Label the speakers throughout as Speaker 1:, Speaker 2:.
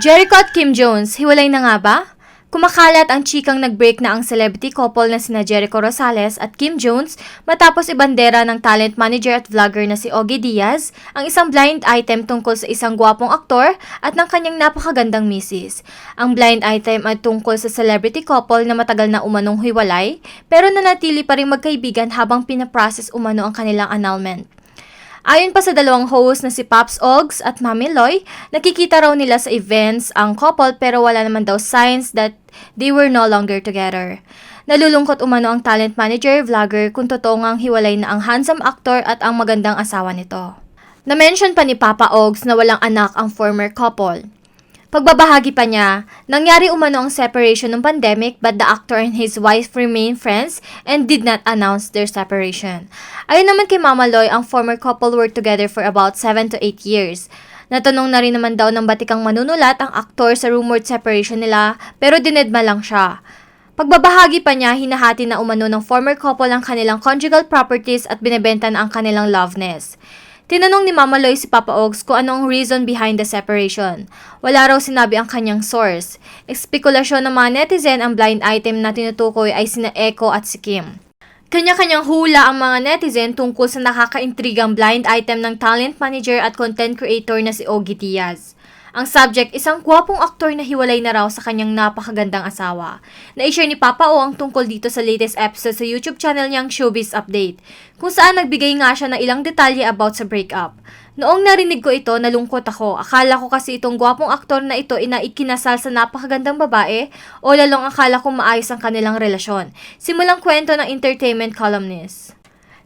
Speaker 1: Jericho at Kim Jones, hiwalay na nga ba? Kumakalat ang chikang nag-break na ang celebrity couple na sina Jericho Rosales at Kim Jones matapos ibandera ng talent manager at vlogger na si Ogie Diaz ang isang blind item tungkol sa isang gwapong aktor at ng kanyang napakagandang misis. Ang blind item ay tungkol sa celebrity couple na matagal na umanong hiwalay pero nanatili pa rin magkaibigan habang pinaprocess umano ang kanilang annulment. Ayon pa sa dalawang host na si Pops Ogs at Mami Loy, nakikita raw nila sa events ang couple pero wala naman daw signs that they were no longer together. Nalulungkot umano ang talent manager, vlogger kung totoo ngang hiwalay na ang handsome actor at ang magandang asawa nito. Na-mention pa ni Papa Ogs na walang anak ang former couple. Pagbabahagi pa niya, nangyari umano ang separation ng pandemic but the actor and his wife remain friends and did not announce their separation. Ayon naman kay Mama Loy, ang former couple were together for about 7 to 8 years. Natanong na rin naman daw ng batikang manunulat ang aktor sa rumored separation nila pero dinedma lang siya. Pagbabahagi pa niya, hinahati na umano ng former couple ang kanilang conjugal properties at binebenta na ang kanilang love nest. Tinanong ni Mama Loy si Papa Ogs kung ano ang reason behind the separation. Wala raw sinabi ang kanyang source. Espekulasyon ng mga netizen ang blind item na tinutukoy ay sina Echo at si Kim. Kanya-kanyang hula ang mga netizen tungkol sa nakakaintrigang blind item ng talent manager at content creator na si Ogie Diaz. Ang subject, isang gwapong aktor na hiwalay na raw sa kanyang napakagandang asawa. Na-share ni Papa O ang tungkol dito sa latest episode sa YouTube channel niyang Showbiz Update, kung saan nagbigay nga siya ng ilang detalye about sa breakup. Noong narinig ko ito, nalungkot ako. Akala ko kasi itong gwapong aktor na ito inaikinasal sa napakagandang babae o lalong akala ko maayos ang kanilang relasyon. Simulang kwento ng entertainment columnist.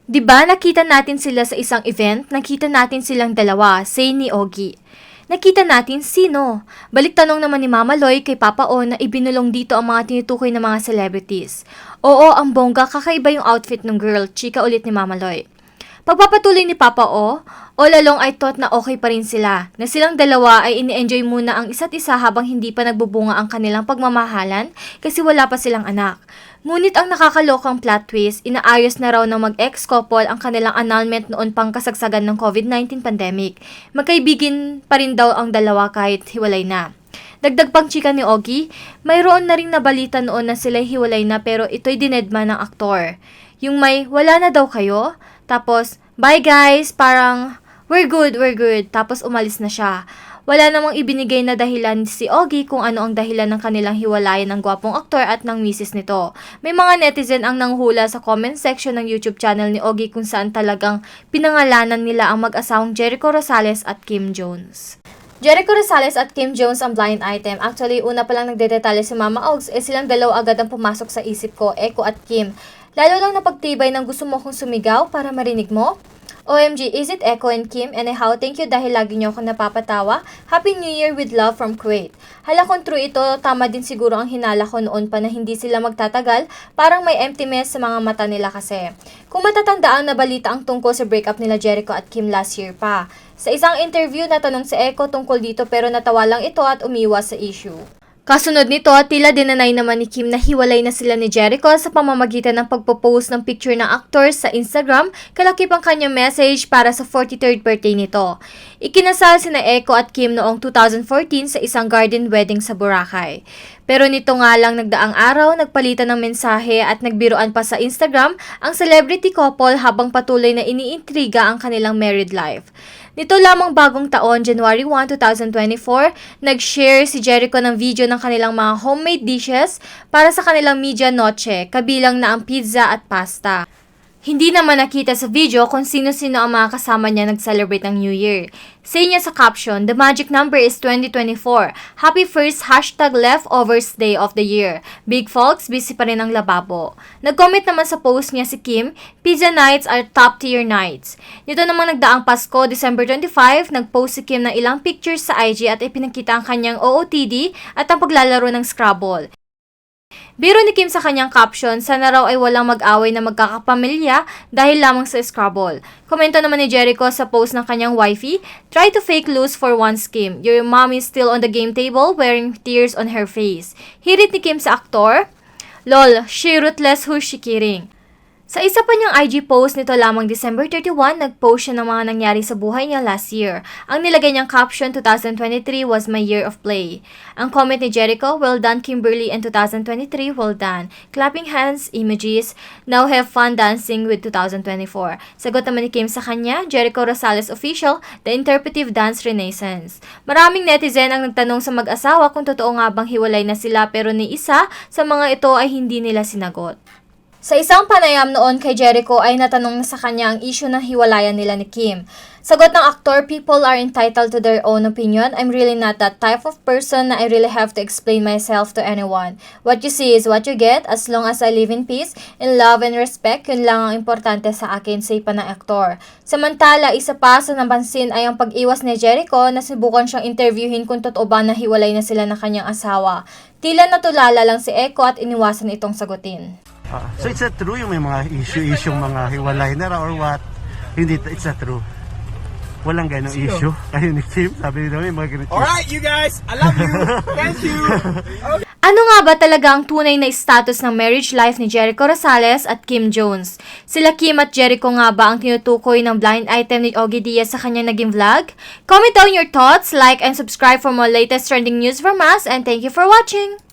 Speaker 1: Diba nakita natin sila sa isang event? Nakita natin silang dalawa, say ni Ogie. Nakita natin sino? Balik tanong naman ni Mama Loy kay Papa O na ibinulong dito ang mga tinutukoy ng mga celebrities. Oo, ang bongga, kakaiba yung outfit ng girl, chika ulit ni Mama Loy. Pagpapatuloy ni Papa O lalong ay thought na okay pa rin sila, na silang dalawa ay ini-enjoy muna ang isa't isa habang hindi pa nagbubunga ang kanilang pagmamahalan kasi wala pa silang anak. Ngunit ang nakakalokang plot twist, inaayos na raw ng mag-ex-couple ang kanilang annulment noon pang kasagsagan ng COVID-19 pandemic. Magkaibigin pa rin daw ang dalawa kahit hiwalay na. Dagdag pang chika ni Ogie, mayroon na ring nabalita noon na sila'y hiwalay na pero ito'y dinedma ng aktor. Yung may, wala na daw kayo? Tapos, bye guys, parang, we're good, tapos umalis na siya. Wala namang ibinigay na dahilan si Ogie kung ano ang dahilan ng kanilang hiwalayan ng gwapong aktor at ng misis nito. May mga netizen ang nanghula sa comment section ng YouTube channel ni Ogie kung saan talagang pinangalanan nila ang mag-asawang Jericho Rosales at Kim Jones. Jericho Rosales at Kim Jones ang blind item. Actually, una pa lang nagdedetalye si Mama Ogs, silang dalawa agad ang pumasok sa isip ko, Echo at Kim. Lalo lang napagtibay ng gusto mo kong sumigaw para marinig mo? OMG, is it Echo and Kim? Anyhow, thank you dahil lagi niyo ako napapatawa. Happy New Year with love from Kuwait. Hala kung true ito, tama din siguro ang hinala ko noon pa na hindi sila magtatagal, parang may emptiness sa mga mata nila kasi. Kung matatandaan na balita ang tungkol sa breakup nila Jericho at Kim last year pa. Sa isang interview, natanong si Echo tungkol dito pero natawa lang ito at umiwas sa issue. Kasunod nito, tila dinanay naman ni Kim na hiwalay na sila ni Jericho sa pamamagitan ng pagpo-post ng picture ng actor sa Instagram, kalakip ang kanyang message para sa 43rd birthday nito. Ikinasal sina Echo at Kim noong 2014 sa isang garden wedding sa Boracay. Pero nito nga lang nagdaang araw, nagpalitan ng mensahe at nagbiruan pa sa Instagram ang celebrity couple habang patuloy na iniintriga ang kanilang married life. Nito lamang bagong taon, January 1, 2024, nag-share si Jericho ng video ng kanilang mga homemade dishes para sa kanilang media noche, kabilang na ang pizza at pasta. Hindi naman nakita sa video kung sino-sino ang mga kasama niya nag-celebrate ng New Year. Say niya sa caption, the magic number is 2024. Happy first #leftovers day of the year. Big folks, busy pa rin ang lababo. Nag-comment naman sa post niya si Kim, pizza nights are top tier nights. Nito namang nagdaang Pasko, December 25, nag-post si Kim ng ilang pictures sa IG at ipinakita ang kanyang OOTD at ang paglalaro ng Scrabble. Biro ni Kim sa kanyang caption, sana raw ay walang mag-away na magkakapamilya dahil lamang sa Scrabble. Komento naman ni Jericho sa post ng kanyang wifey, try to fake lose for once Kim. Your mom is still on the game table wearing tears on her face. Hirit ni Kim sa aktor, lol, she ruthless who's she kidding? Sa isa pa niyang IG post nito lamang December 31, nag-post siya ng mga nangyari sa buhay niya last year. Ang nilagay niyang caption, 2023 was my year of play. Ang comment ni Jericho, well done Kimberly, and 2023, well done. Clapping hands, emojis, now have fun dancing with 2024. Sagot naman ni Kim sa kanya, Jericho Rosales Official, The Interpretive Dance Renaissance. Maraming netizen ang nagtanong sa mag-asawa kung totoo nga bang hiwalay na sila, pero ni isa sa mga ito ay hindi nila sinagot. Sa isang panayam noon kay Jericho ay natanong na sa kanya ang issue ng hiwalayan nila ni Kim. Sagot ng aktor, people are entitled to their own opinion. I'm really not that type of person na I really have to explain myself to anyone. What you see is what you get. As long as I live in peace, in love and respect, yun lang ang importante sa akin, say pa ng aktor. Samantala, isa pa sa napansin ay ang pag-iwas ni Jericho na subukan siyang interviewin kung totoo ba na hiwalay na sila ng kanyang asawa. Tila natulala lang si Echo at iniwasan itong sagutin.
Speaker 2: So it's not true yung may mga issue mga hiwalay na or what? Hindi, it's not true. Walang ganong issue. Kayo ni Kim, sabi nila may mga ganong issue.
Speaker 3: Alright, you guys, I love you. Thank you. Okay.
Speaker 1: Ano nga ba talaga ang tunay na status ng marriage life ni Jericho Rosales at Kim Jones? Sila Kim at Jericho nga ba ang tinutukoy ng blind item ni Ogie Diaz sa kanyang naging vlog? Comment down your thoughts, like and subscribe for more latest trending news from us, and thank you for watching!